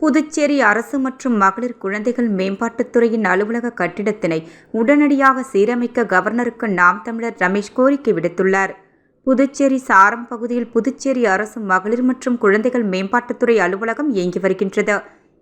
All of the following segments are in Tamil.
புதுச்சேரி அரசு மற்றும் மகளிர் குழந்தைகள் மேம்பாட்டுத்துறையின் அலுவலக கட்டிடத்தினை உடனடியாக சீரமைக்க கவர்னருக்கு நாம் தமிழர் ரமேஷ் கோரிக்கை விடுத்துள்ளார். புதுச்சேரி சாரம் பகுதியில் புதுச்சேரி அரசு மகளிர் மற்றும் குழந்தைகள் மேம்பாட்டுத்துறை அலுவலகம் இயங்கி வருகின்றது.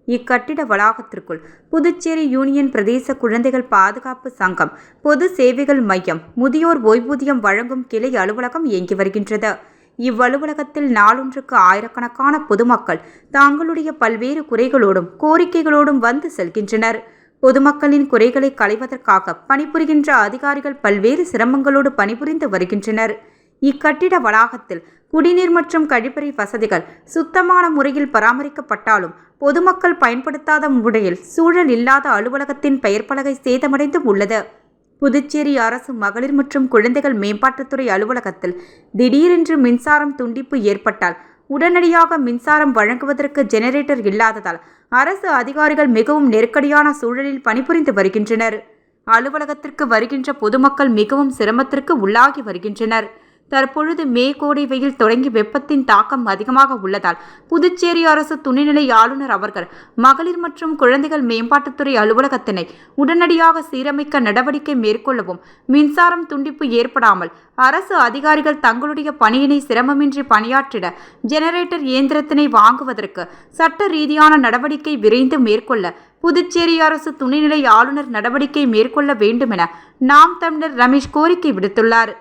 இக்கட்டிட வளாகத்திற்குள் புதுச்சேரி யூனியன் பிரதேச குழந்தைகள் பாதுகாப்பு சங்கம், பொது சேவைகள் மையம், முதியோர் ஓய்வூதியம் வழங்கும் கிளை அலுவலகம் இயங்கி வருகின்றது. இவ்வலுவலகத்தில் நாளொன்றுக்கு ஆயிரக்கணக்கான பொதுமக்கள் தங்களுடைய பல்வேறு குறைகளோடும் கோரிக்கைகளோடும் வந்து செல்கின்றனர். பொதுமக்களின் குறைகளை களைவதற்காக பணிபுரிகின்ற அதிகாரிகள் பல்வேறு சிரமங்களோடு பணிபுரிந்து வருகின்றனர். இக்கட்டிட வளாகத்தில் குடிநீர் மற்றும் கழிப்பறை வசதிகள் சுத்தமான முறையில் பராமரிக்கப்பட்டாலும் பொதுமக்கள் பயன்படுத்தாத முறையில் சூழல் இல்லாத அலுவலகத்தின் பெயர் பலகை சேதமடைந்து உள்ளது. புதுச்சேரி அரசு மகளிர் மற்றும் குழந்தைகள் மேம்பாட்டுத்துறை அலுவலகத்தில் திடீரென்று மின்சாரம் துண்டிப்பு ஏற்பட்டால் உடனடியாக மின்சாரம் வழங்குவதற்கு ஜெனரேட்டர் இல்லாததால் அரசு அதிகாரிகள் மிகவும் நெருக்கடியான சூழலில் பணிபுரிந்து வருகின்றனர். அலுவலகத்திற்கு வருகின்ற பொதுமக்கள் மிகவும் சிரமத்திற்கு உள்ளாகி வருகின்றனர். தற்பொழுது கோடை வெயில் தொடங்கி வெப்பத்தின் தாக்கம் அதிகமாக உள்ளதால் புதுச்சேரி அரசு துணைநிலை ஆளுநர் அவர்கள் மகளிர் மற்றும் குழந்தைகள் மேம்பாட்டுத்துறை அலுவலகத்தினை உடனடியாக சீரமைக்க நடவடிக்கை மேற்கொள்ளவும், மின்சாரம் துண்டிப்பு ஏற்படாமல் அரசு அதிகாரிகள் தங்களுடைய பணியினை சிரமமின்றி பணியாற்றிட ஜெனரேட்டர் இயந்திரத்தினை வாங்குவதற்கு சட்ட ரீதியான நடவடிக்கை விரைந்து மேற்கொள்ள புதுச்சேரி அரசு துணைநிலை ஆளுநர் நடவடிக்கை மேற்கொள்ள வேண்டுமென நாம் தமிழர் ரமேஷ் கோரிக்கை விடுத்துள்ளார்.